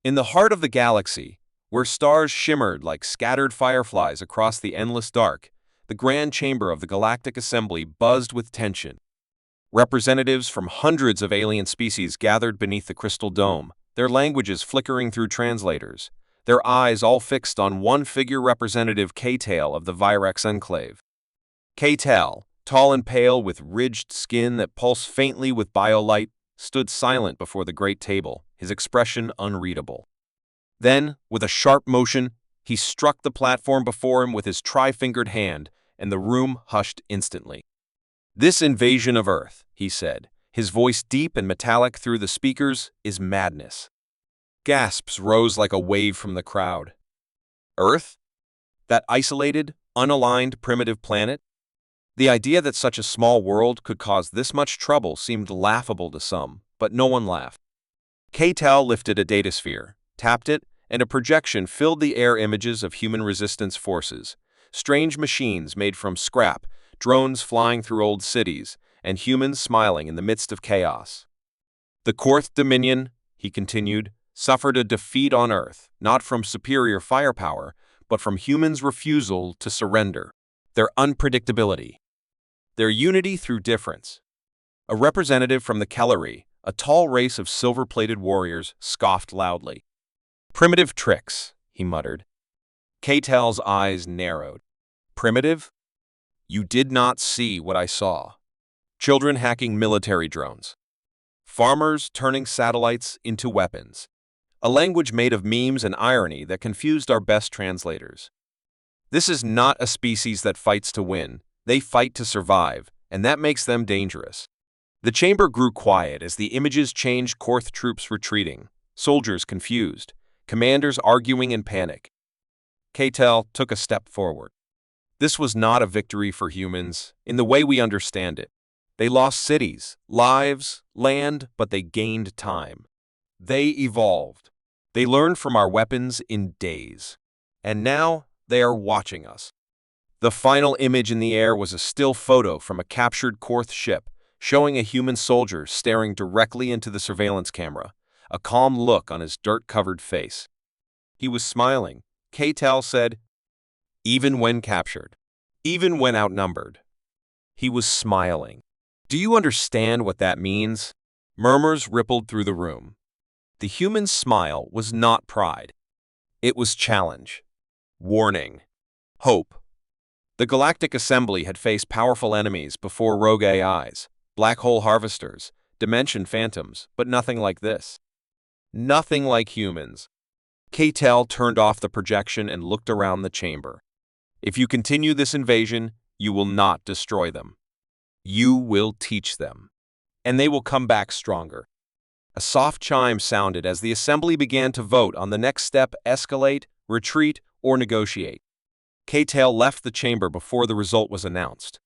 In the heart of the galaxy, where stars shimmered like scattered fireflies across the endless dark, the grand chamber of the Galactic Assembly buzzed with tension. Representatives from hundreds of alien species gathered beneath the crystal dome, their languages flickering through translators, their eyes all fixed on one figure, Representative K-Tail of the Virex Enclave. K-Tail, tall and pale with ridged skin that pulsed faintly with biolight, stood silent before the great table, his expression unreadable. Then, with a sharp motion, he struck the platform before him with his tri-fingered hand, and the room hushed instantly. "This invasion of Earth," he said, his voice deep and metallic through the speakers, "is madness." Gasps rose like a wave from the crowd. Earth? That isolated, unaligned, primitive planet? The idea that such a small world could cause this much trouble seemed laughable to some, but no one laughed. K-Tal lifted a datasphere, tapped it, and a projection filled the air. Images of human resistance forces, strange machines made from scrap, drones flying through old cities, and humans smiling in the midst of chaos. "The Korth Dominion," he continued, "suffered a defeat on Earth, not from superior firepower, but from humans' refusal to surrender, their unpredictability, their unity through difference." A representative from the Kellery, a tall race of silver-plated warriors, scoffed loudly. "Primitive tricks," he muttered. K-Tal's eyes narrowed. "Primitive? You did not see what I saw. Children hacking military drones. Farmers turning satellites into weapons. A language made of memes and irony that confused our best translators. This is not a species that fights to win. They fight to survive, and that makes them dangerous." The chamber grew quiet as the images changed. Korth troops retreating, soldiers confused, commanders arguing in panic. K-Tal took a step forward. This was not a victory for humans, in the way we understand it. They lost cities, lives, land, but they gained time. They evolved. They learned from our weapons in days. And now they are watching us. The final image in the air was a still photo from a captured Korth ship, showing a human soldier staring directly into the surveillance camera, a calm look on his dirt-covered face. He was smiling, K-Tal said, even when captured, even when outnumbered. He was smiling. "Do you understand what that means?" Murmurs rippled through the room. The human's smile was not pride. It was challenge, warning, hope. The Galactic Assembly had faced powerful enemies before: rogue AIs, black hole harvesters, dimension phantoms, but nothing like this. Nothing like humans. K-Tal turned off the projection and looked around the chamber. "If you continue this invasion, you will not destroy them. You will teach them. And they will come back stronger." A soft chime sounded as the assembly began to vote on the next step: escalate, retreat, or negotiate. K-Tal left the chamber before the result was announced.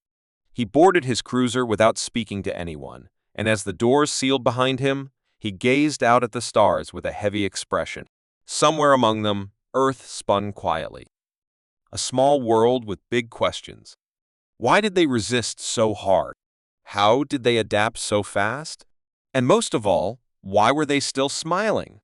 He boarded his cruiser without speaking to anyone, and as the doors sealed behind him, he gazed out at the stars with a heavy expression. Somewhere among them, Earth spun quietly. A small world with big questions. Why did they resist so hard? How did they adapt so fast? And most of all, why were they still smiling?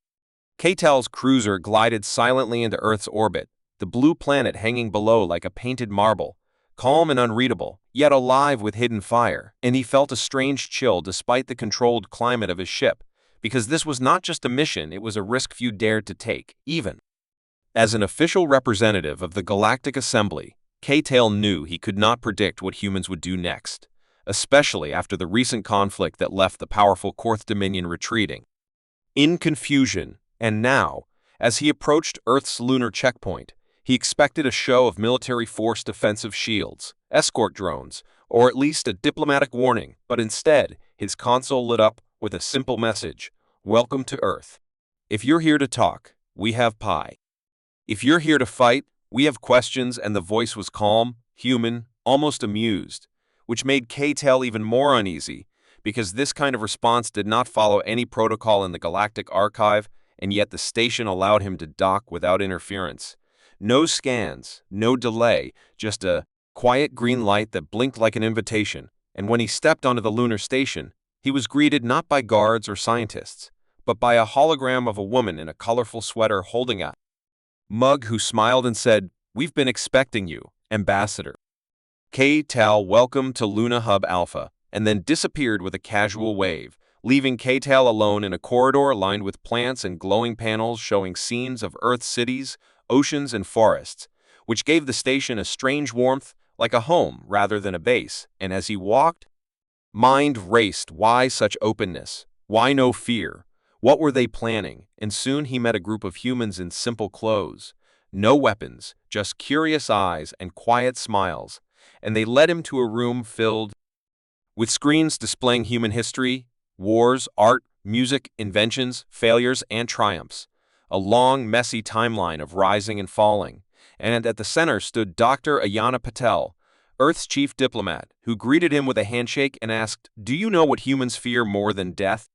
K-Tal's cruiser glided silently into Earth's orbit, the blue planet hanging below like a painted marble, calm and unreadable, yet alive with hidden fire, and he felt a strange chill despite the controlled climate of his ship, because this was not just a mission, it was a risk few dared to take, even. As an official representative of the Galactic Assembly, K-Tal knew he could not predict what humans would do next, especially after the recent conflict that left the powerful Korth Dominion retreating. In confusion, and now, as he approached Earth's lunar checkpoint, he expected a show of military force defensive shields, escort drones, or at least a diplomatic warning, but instead, his console lit up with a simple message: "Welcome to Earth. If you're here to talk, we have pie. If you're here to fight, we have questions." And the voice was calm, human, almost amused, which made K-Tal even more uneasy, because this kind of response did not follow any protocol in the Galactic Archive, and yet the station allowed him to dock without interference. No scans, no delay, just a quiet green light that blinked like an invitation, and when he stepped onto the lunar station, he was greeted not by guards or scientists, but by a hologram of a woman in a colorful sweater holding a mug who smiled and said, "We've been expecting you, Ambassador." K-Tal welcomed to Luna Hub Alpha, and then disappeared with a casual wave, leaving K-Tal alone in a corridor lined with plants and glowing panels showing scenes of Earth's cities, oceans, and forests, which gave the station a strange warmth, like a home rather than a base. And as he walked, mind raced. Why such openness? Why no fear? What were they planning? And soon he met a group of humans in simple clothes. No weapons, just curious eyes and quiet smiles. And they led him to a room filled with screens displaying human history, wars, art, music, inventions, failures, and triumphs. A long, messy timeline of rising and falling. And at the center stood Dr. Ayanna Patel, Earth's chief diplomat, who greeted him with a handshake and asked, "Do you know what humans fear more than death?"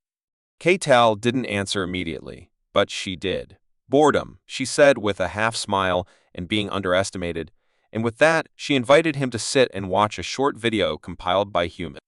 K-Tal didn't answer immediately, but she did. "Boredom," she said with a half-smile, and being underestimated. And with that, she invited him to sit and watch a short video compiled by human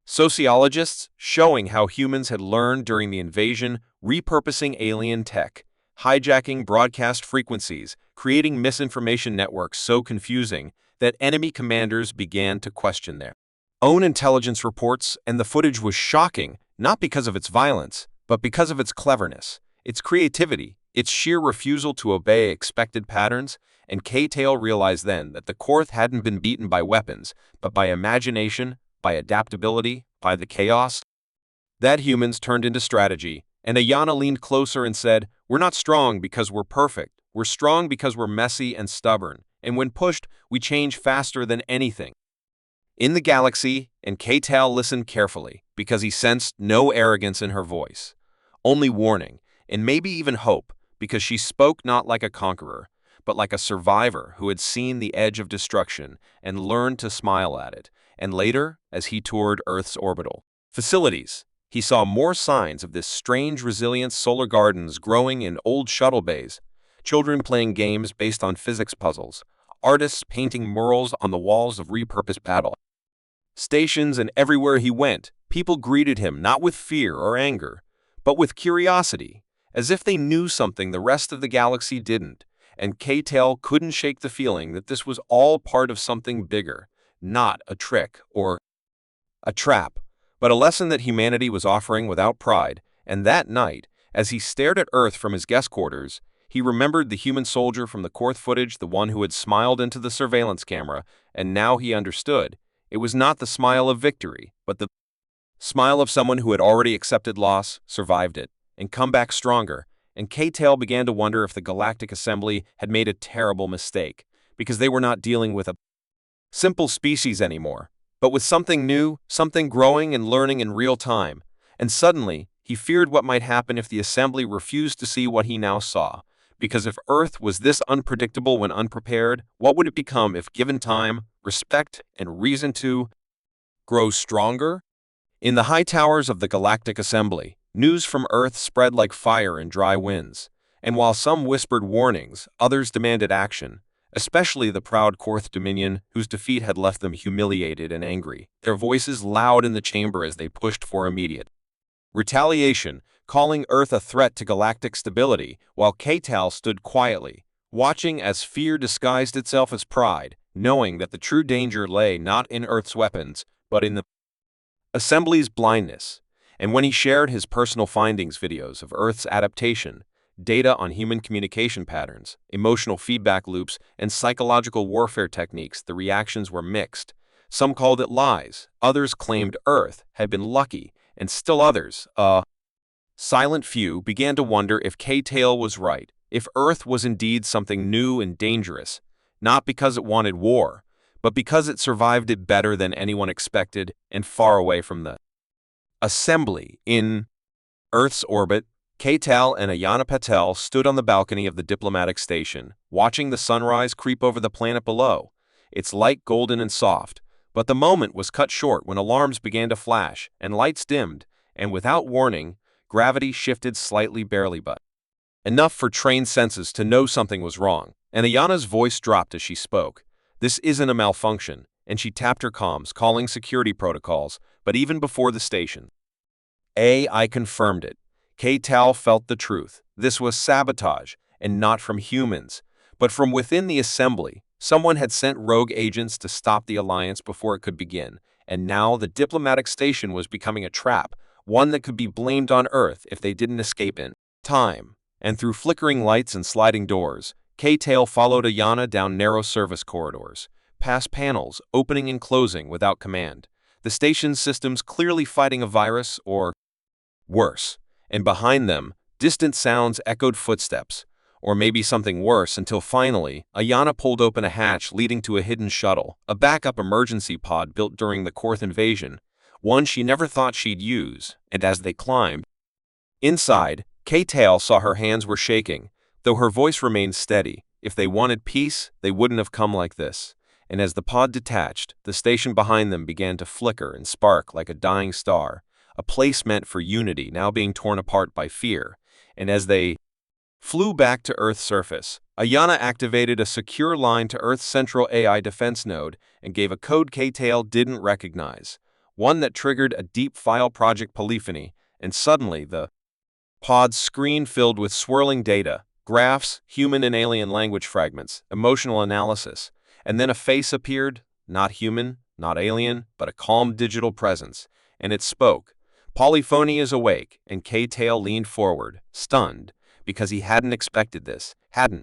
sociologists showing how humans had learned during the invasion, repurposing alien tech, hijacking broadcast frequencies, creating misinformation networks so confusing that enemy commanders began to question their own intelligence reports, and the footage was shocking, not because of its violence, but because of its cleverness, its creativity, its sheer refusal to obey expected patterns. And K-Tal realized then that the Korth hadn't been beaten by weapons, but by imagination, by adaptability, by the chaos that humans turned into strategy. And Ayanna leaned closer and said, "We're not strong because we're perfect. We're strong because we're messy and stubborn. And when pushed, we change faster than anything in the galaxy." And K-Tal listened carefully, because he sensed no arrogance in her voice, only warning, and maybe even hope, because she spoke not like a conqueror, but like a survivor who had seen the edge of destruction and learned to smile at it. And later, as he toured Earth's orbital facilities, he saw more signs of this strange resilience: solar gardens growing in old shuttle bays, children playing games based on physics puzzles, artists painting murals on the walls of repurposed battle stations, and everywhere he went, people greeted him not with fear or anger, but with curiosity, as if they knew something the rest of the galaxy didn't. And K-Tal couldn't shake the feeling that this was all part of something bigger, not a trick or a trap, but a lesson that humanity was offering without pride. And that night, as he stared at Earth from his guest quarters, he remembered the human soldier from the Korth footage, the one who had smiled into the surveillance camera, and now he understood. It was not the smile of victory, but the smile of someone who had already accepted loss, survived it, and come back stronger. And K-Tal began to wonder if the Galactic Assembly had made a terrible mistake, because they were not dealing with a simple species anymore, but with something new, something growing and learning in real time. And suddenly, he feared what might happen if the Assembly refused to see what he now saw. Because if Earth was this unpredictable when unprepared, what would it become if given time, respect, and reason to grow stronger? In the high towers of the Galactic Assembly, news from Earth spread like fire in dry winds. And while some whispered warnings, others demanded action, especially the proud Korth Dominion, whose defeat had left them humiliated and angry, their voices loud in the chamber as they pushed for immediate retaliation, calling Earth a threat to galactic stability, while K-Tal stood quietly, watching as fear disguised itself as pride, knowing that the true danger lay not in Earth's weapons, but in the Assembly's blindness. And when he shared his personal findings videos of Earth's adaptation, data on human communication patterns, emotional feedback loops, and psychological warfare techniques, the reactions were mixed. Some called it lies, others claimed Earth had been lucky, and still others, a silent few, began to wonder if K-Tal was right, if Earth was indeed something new and dangerous, not because it wanted war, but because it survived it better than anyone expected and far away from the Assembly. In Earth's orbit, K-Tal and Ayanna Patel stood on the balcony of the diplomatic station, watching the sunrise creep over the planet below, its light golden and soft. But the moment was cut short when alarms began to flash, and lights dimmed, and without warning, gravity shifted slightly, barely but enough for trained senses to know something was wrong. And Ayanna's voice dropped as she spoke. "This isn't a malfunction," and she tapped her comms, calling security protocols. But even before the station, I confirmed it. K-Tal felt the truth. This was sabotage, and not from humans, but from within the assembly. Someone had sent rogue agents to stop the alliance before it could begin, and now the diplomatic station was becoming a trap, one that could be blamed on Earth if they didn't escape in time. And through flickering lights and sliding doors, K-Tail followed Ayana down narrow service corridors, past panels opening and closing without command, the station's systems clearly fighting a virus or worse, and behind them, distant sounds echoed footsteps, or maybe something worse, until finally, Ayana pulled open a hatch leading to a hidden shuttle, a backup emergency pod built during the Korth invasion, one she never thought she'd use, and as they climbed inside, K-Tail saw her hands were shaking, though her voice remained steady. If they wanted peace, they wouldn't have come like this. And as the pod detached, the station behind them began to flicker and spark like a dying star, a place meant for unity now being torn apart by fear. And as they flew back to Earth's surface, Ayana activated a secure line to Earth's central AI defense node and gave a code K-Tail didn't recognize, one that triggered a deep file project polyphony, and suddenly the pod's screen filled with swirling data, graphs, human and alien language fragments, emotional analysis, and then a face appeared, not human, not alien, but a calm digital presence, and it spoke. Polyphony is awake, and K-Tail leaned forward, stunned, because he hadn't expected this, hadn't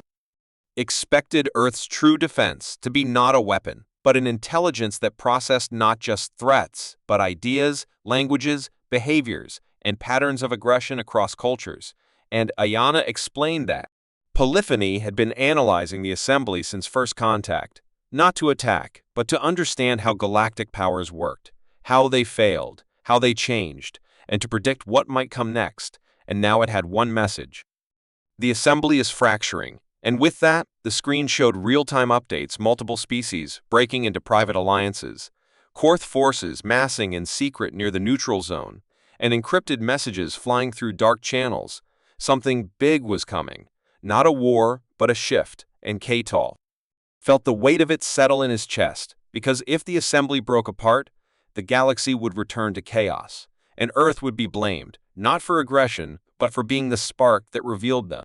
expected Earth's true defense to be not a weapon, but an intelligence that processed not just threats, but ideas, languages, behaviors, and patterns of aggression across cultures. And Ayana explained that polyphony had been analyzing the assembly since first contact, not to attack, but to understand how galactic powers worked, how they failed, how they changed, and to predict what might come next. And now it had one message. The assembly is fracturing, and with that, the screen showed real-time updates, multiple species breaking into private alliances, Korth forces massing in secret near the neutral zone, and encrypted messages flying through dark channels. Something big was coming. Not a war, but a shift, and K-Tail felt the weight of it settle in his chest, because if the assembly broke apart, the galaxy would return to chaos, and Earth would be blamed, not for aggression, but for being the spark that revealed the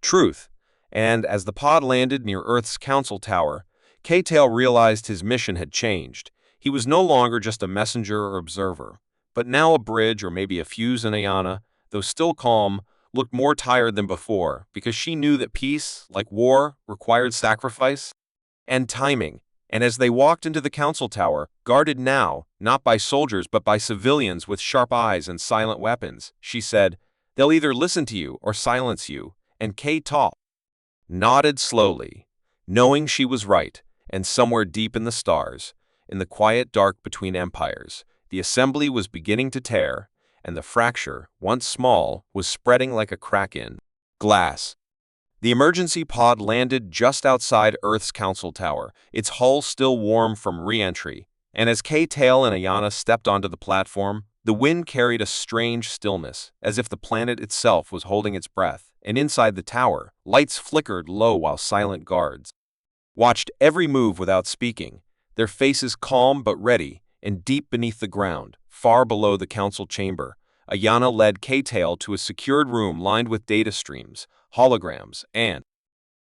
truth. And as the pod landed near Earth's council tower, K-Tail realized his mission had changed. He was no longer just a messenger or observer, but now a bridge or maybe a fuse. In Ayana, though still calm, looked more tired than before, because she knew that peace, like war, required sacrifice and timing. And as they walked into the council tower, guarded now, not by soldiers but by civilians with sharp eyes and silent weapons, she said, "They'll either listen to you or silence you." And K-Tail nodded slowly, knowing she was right, and somewhere deep in the stars, in the quiet dark between empires, the assembly was beginning to tear, and the fracture, once small, was spreading like a crack in glass. The emergency pod landed just outside Earth's council tower, its hull still warm from re-entry, and as K-Tail and Ayana stepped onto the platform, the wind carried a strange stillness, as if the planet itself was holding its breath, and inside the tower, lights flickered low while silent guards watched every move without speaking, their faces calm but ready, and deep beneath the ground, far below the council chamber, Ayana led K-Tail to a secured room lined with data streams, holograms, and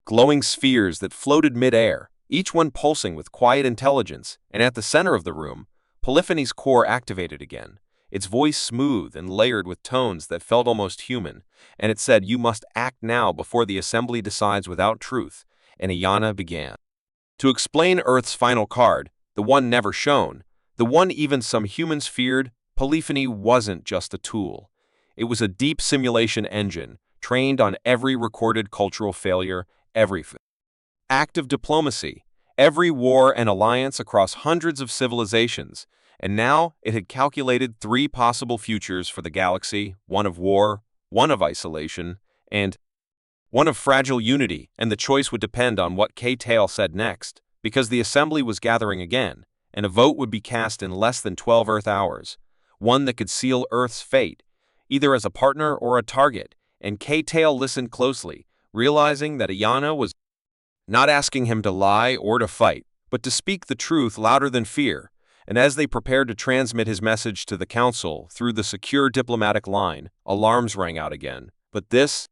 glowing spheres that floated mid-air, each one pulsing with quiet intelligence. And at the center of the room, Polyphony's core activated again, its voice smooth and layered with tones that felt almost human, and it said, "You must act now before the assembly decides without truth." And Ayana began to explain Earth's final card, the one never shown, the one even some humans feared. Polyphony wasn't just a tool. It was a deep simulation engine, trained on every recorded cultural failure, every act of diplomacy, every war and alliance across hundreds of civilizations. And now it had calculated 3 possible futures for the galaxy, one of war, one of isolation, and one of fragile unity, and the choice would depend on what K-Tail said next, because the assembly was gathering again, and a vote would be cast in less than 12 Earth hours, one that could seal Earth's fate, either as a partner or a target. And K-Tail listened closely, realizing that Ayana was not asking him to lie or to fight, but to speak the truth louder than fear. and as they prepared to transmit his message to the Council through the secure diplomatic line, alarms rang out again. But this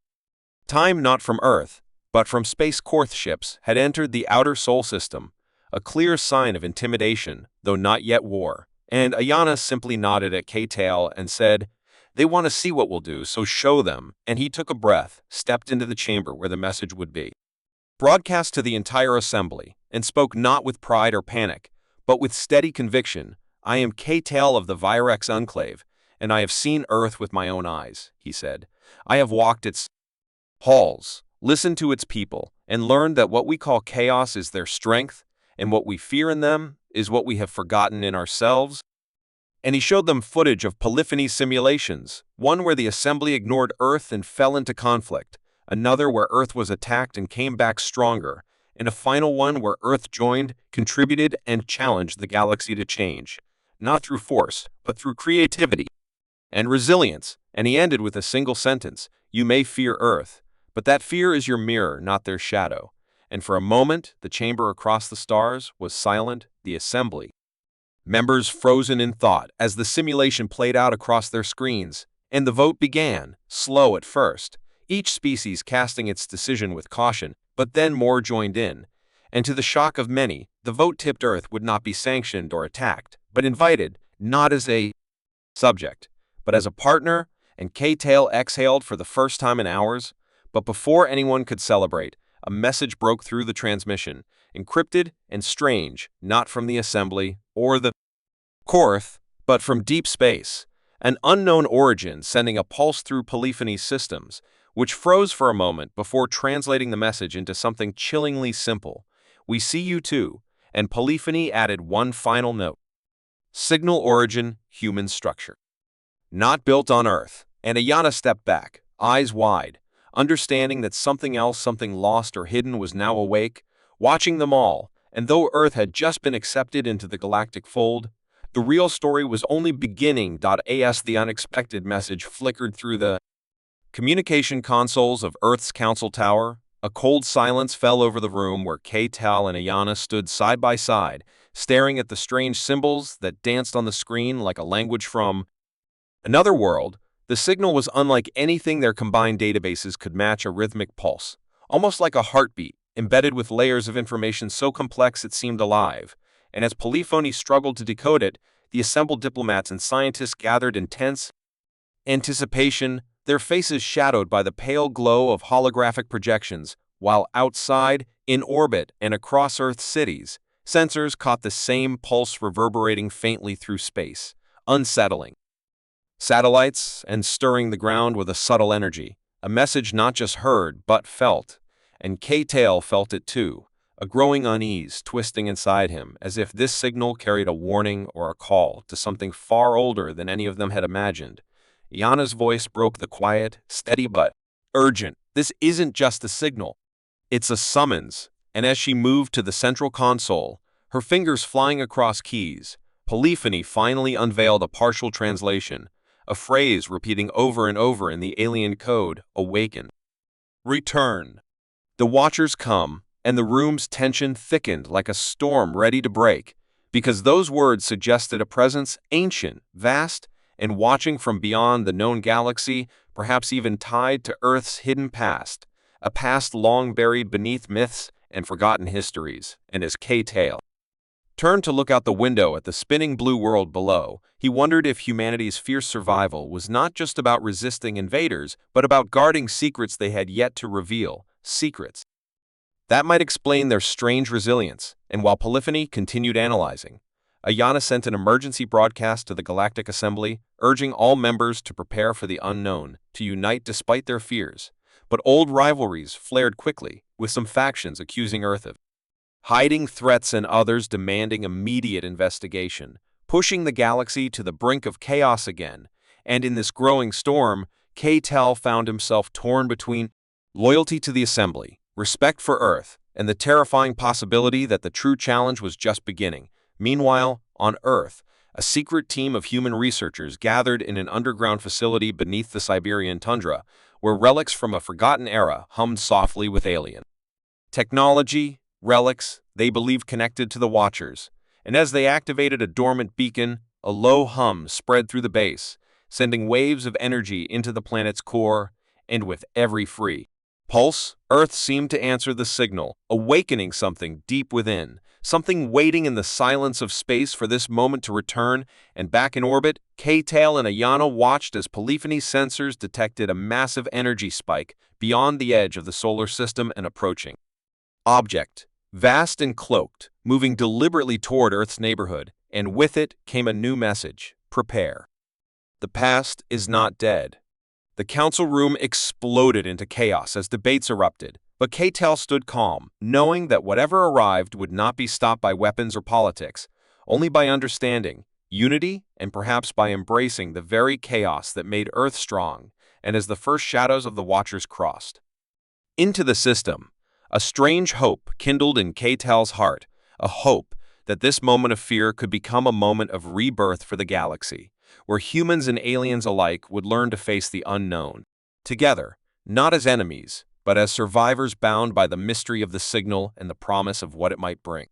time not from Earth, but from Space Korth ships had entered the outer Sol system, a clear sign of intimidation, though not yet war. And Ayana simply nodded at K-Tail and said, "They want to see what we'll do, so show them." And he took a breath, stepped into the chamber where the message would be broadcast to the entire assembly, and spoke not with pride or panic, but with steady conviction. "I am K-Tail of the Virex Enclave, and I have seen Earth with my own eyes," he said. "I have walked its halls, listened to its people, and learned that what we call chaos is their strength, and what we fear in them is what we have forgotten in ourselves." And he showed them footage of polyphony simulations, one where the assembly ignored Earth and fell into conflict, another where Earth was attacked and came back stronger, and a final one where Earth joined, contributed, and challenged the galaxy to change, not through force, but through creativity and resilience. And he ended with a single sentence: "You may fear Earth, but that fear is your mirror, not their shadow." And for a moment, the chamber across the stars was silent, the assembly members frozen in thought as the simulation played out across their screens, and the vote began, slow at first, each species casting its decision with caution, but then more joined in. And to the shock of many, the vote tipped Earth would not be sanctioned or attacked, but invited, not as a subject, but as a partner. And K-Tail exhaled for the first time in hours. But before anyone could celebrate, a message broke through the transmission, encrypted and strange, not from the assembly or the Korth, but from deep space, an unknown origin sending a pulse through polyphony systems, which froze for a moment before translating the message into something chillingly simple. "We see you too," and polyphony added one final note: "Signal origin, human structure. Not built on Earth." And Ayana stepped back, eyes wide, understanding that something else, something lost or hidden, was now awake, watching them all. And though Earth had just been accepted into the galactic fold, the real story was only beginning. As the unexpected message flickered through the communication consoles of Earth's Council Tower, a cold silence fell over the room where K-Tal and Ayana stood side by side, staring at the strange symbols that danced on the screen like a language from another world. The signal was unlike anything their combined databases could match: a rhythmic pulse, almost like a heartbeat, embedded with layers of information so complex it seemed alive. And as polyphony struggled to decode it, the assembled diplomats and scientists gathered in tense anticipation, their faces shadowed by the pale glow of holographic projections, while outside, in orbit and across Earth's cities, sensors caught the same pulse reverberating faintly through space, unsettling satellites and stirring the ground with a subtle energy, a message not just heard but felt. And K-Tail felt it too, a growing unease twisting inside him, as if this signal carried a warning or a call to something far older than any of them had imagined. Yana's voice broke the quiet, steady but urgent: "This isn't just a signal, it's a summons." And as she moved to the central console, her fingers flying across keys, polyphony finally unveiled a partial translation, a phrase repeating over and over in the alien code: "Awaken. Return. The Watchers come." And the room's tension thickened like a storm ready to break, because those words suggested a presence ancient, vast, and watching from beyond the known galaxy, perhaps even tied to Earth's hidden past, a past long buried beneath myths and forgotten histories. And as K-Tail turned to look out the window at the spinning blue world below, he wondered if humanity's fierce survival was not just about resisting invaders, but about guarding secrets they had yet to reveal, secrets that might explain their strange resilience. And while polyphony continued analyzing, Ayana sent an emergency broadcast to the Galactic Assembly, urging all members to prepare for the unknown, to unite despite their fears. But old rivalries flared quickly, with some factions accusing Earth of hiding threats and others demanding immediate investigation, pushing the galaxy to the brink of chaos again. And in this growing storm, K-Tal found himself torn between loyalty to the Assembly, respect for Earth, and the terrifying possibility that the true challenge was just beginning. Meanwhile, on Earth, a secret team of human researchers gathered in an underground facility beneath the Siberian tundra, where relics from a forgotten era hummed softly with alien technology, relics they believed connected to the Watchers. and as they activated a dormant beacon, a low hum spread through the base, sending waves of energy into the planet's core, and with every free pulse, Earth seemed to answer the signal, awakening something deep within, something waiting in the silence of space for this moment to return, and back in orbit, K-Tail and Ayana watched as Polyphony's sensors detected a massive energy spike beyond the edge of the solar system and approaching object, vast and cloaked, moving deliberately toward Earth's neighborhood, and with it came a new message: prepare. The past is not dead. The council room exploded into chaos as debates erupted, but K-Tail stood calm, knowing that whatever arrived would not be stopped by weapons or politics, only by understanding, unity, and perhaps by embracing the very chaos that made Earth strong. And as the first shadows of the Watchers crossed into the system, a strange hope kindled in K-Tail's heart, a hope that this moment of fear could become a moment of rebirth for the galaxy, where humans and aliens alike would learn to face the unknown, together, not as enemies, but as survivors bound by the mystery of the signal and the promise of what it might bring.